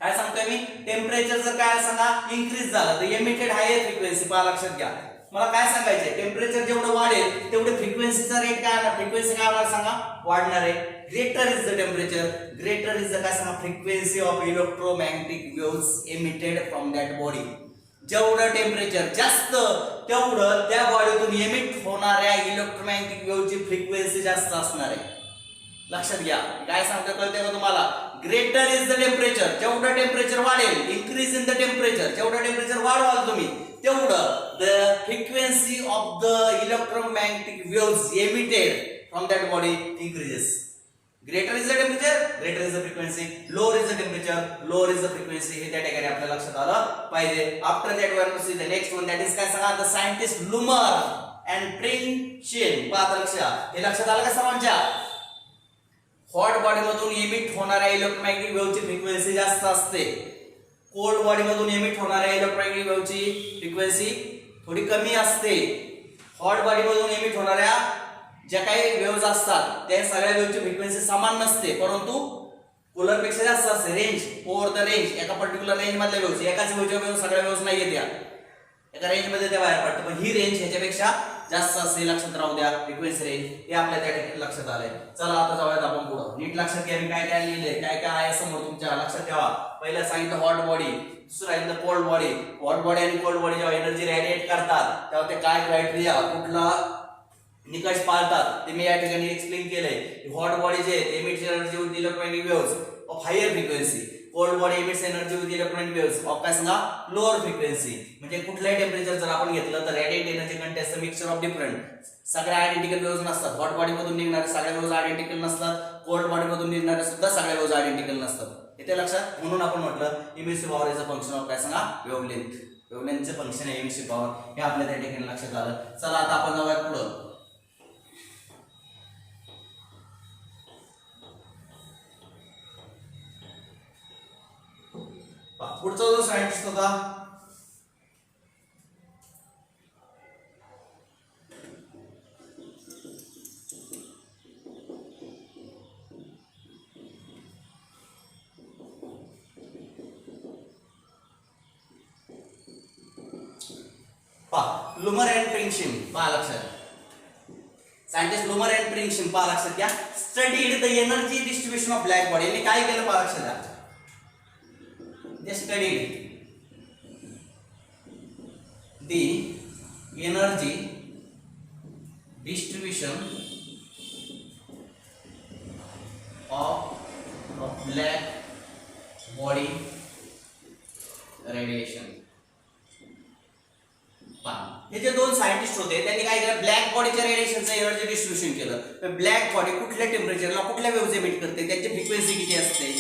काय सांगतोय मी, टेम्परेचर जर काय सांगा इन्क्रीज झालं तर एमिटेड हायर फ्रिक्वेन्सी. पहा लक्षात घ्या, मला काय सांगायचंय, टेम्परेचर जेवढं वाढेल तेवढे फ्रिक्वेन्सीचा रेट काय होणार, फ्रिक्वेन्सी काय होणार सांगा, वाढणार आहे. Greater is the temperature, greater is the काय सांगा, frequency of electromagnetic waves emitted from that body. जेवढं टेम्परेचर जास्त तेवढं त्या बॉडीतून एमिट होणाऱ्या इलेक्ट्रोमॅग्नेटिक वेव्हची फ्रिक्वेन्सी जास्त असणार आहे. लक्षात घ्या, काय सांगतो कळते का तुम्हाला, ग्रेटर इज द टेम्परेचर, जेवढं टेम्परेचर वाढेल, इन्क्रीज इन द टेम्परेचर, जेवढं टेम्परेचर वाढवाल तुम्ही तेवढं the frequency of the electromagnetic waves emitted from that body increases. Greater is the temperature, greater is the frequency, lower is the temperature, lower is the frequency. हे त्या ठिकाणी आपल्याला लक्षात आलं पाहिजे. After that we are to see the next one, that is काय सांगा, the scientist Loomer and प्रिंशिन. पाहता लक्षात, हे लक्षात आलं का सर्वांच्या, हॉट बॉडी मधून एमिट होणाऱ्या इलेक्ट्रोमॅग्नेटिक वेव्हची फ्रिक्वेन्सी जास्त असते, कोल्ड बॉडी मधून एमिट होणाऱ्या इलेक्ट्रोमॅग्नेटिक वेव्हची फ्रिक्वेन्सी थोडी कमी असते. हॉट बॉडी मधून एमिट होणाऱ्या ज्या काही वेव्हज असतात त्या सगळ्या वेव्हची फ्रिक्वेन्सी समान नसते, परंतु कूलर पेक्षा जास्त असते. रेंज ओव्हर द रेंज, एका पर्टिक्युलर रेंज मधल्या वेव्हज, एकाच वेव्हच्या वेव्ह सगळ्या वेव्हज नाही येत्या, एका रेंज मध्ये त्या बाहेर पडतात, पण ही रेंज ह्याच्यापेक्षा जास्त असते लक्षात राहू द्या फ्रिक्वेन्सी रेंज हे आपल्या त्या ठिकाणी लक्षात आलंय. चला आता जाऊयात आपण पुढं. नीट लक्षात घ्या मी काय काय लिहिलंय, काय काय आहे समोर तुमच्या लक्षात ठेवा. पहिलं सांगितलं हॉट बॉडी, दुसरं सांगितलं कोल्ड बॉडी. हॉट बॉडी आणि कोल्ड बॉडी जेव्हा एनर्जी रेडिएट करतात तेव्हा ते काय क्रायटेरिया कुठला निकष पाळतात ते मी या ठिकाणी एक्सप्लेन केलंय. हॉट बॉडी जे emits energy with electromagnetic waves of higher frequency, cold body emits energy with electromagnetic waves of काय सांगा लोअर फ्रिक्वेन्सी. म्हणजे कुठल्याही टेम्परेचर जर आपण घेतलं तर radiate energy contains mixture of different, सगळ्या आयडेंटिकल वेव्हज नसतात. हॉट बॉडी मधून निघणारे सगळ्या वेव्हज आयडेंटिकल नसतात, कोल्ड बॉडी मधून निघणारे सुद्धा सगळ्या वेव्हज आयडेंटिकल नसतात. इथे लक्षात, म्हणून आपण म्हटलं emissive power is a function of काय सांगा वेव्हलेंथ. वेव्हलेंथचे फंक्शन आहे इमिसिव्ह पॉवर, हे आपल्या त्या ठिकाणी लक्षात आलं. चला आता आपण जाऊया पुढं. पुढचा जो सायंटिस्ट होता लुमर अँड प्रिंगशिम. पहा लक्षात, सायंटिस्ट लुमर अँड प्रिंगशिम पहा लक्षात घ्या. Studied the energy distribution of black body. यांनी काय केलं पहा लक्षात घ्या. They studied the energy distribution of a black body radiation. हे जे दोन सायंटिस्ट होते त्यांनी काय केलं, ब्लॅक बॉडीच्या रेडिएशनचं एनर्जी डिस्ट्रीब्युशन केलं. तर ब्लॅक बॉडी कुठल्या टेम्परेचरला कुठल्या वेव्हज एमिट करते, त्यांची फ्रिक्वेन्सी किती असते,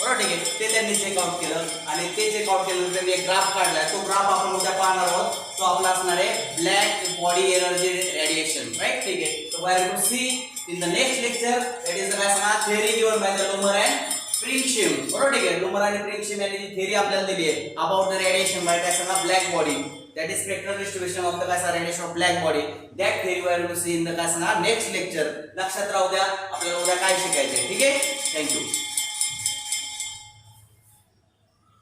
बरोबर ठीक आहे, ते त्यांनी चेकआउट केलं. आणि ते चेकआउट केल्यानंतर त्यांनी एक ग्राफ काढलाय. तो ग्राफ आपण उद्या पाहणार आहोत. तो आपला असणार आहे black body energy radiation, right. ठीक आहे, so we are to see in the next lecture that is काय सांगा theory given by the Lummer and Pringsheim. बरोबर ठीक आहे, लुमर आणि प्रिंगशिम यांनी जी थेअरी आपल्याला दिली आहे अबाउट द रेडिएशन बाय काय सांगा black body, that is spectral distribution of the radiation of black body. That theory we are going to see in the next lecture. लक्षात राहू द्या, आपल्याला उद्या काय शिकायचंय. ठीक आहे, थँक्यू.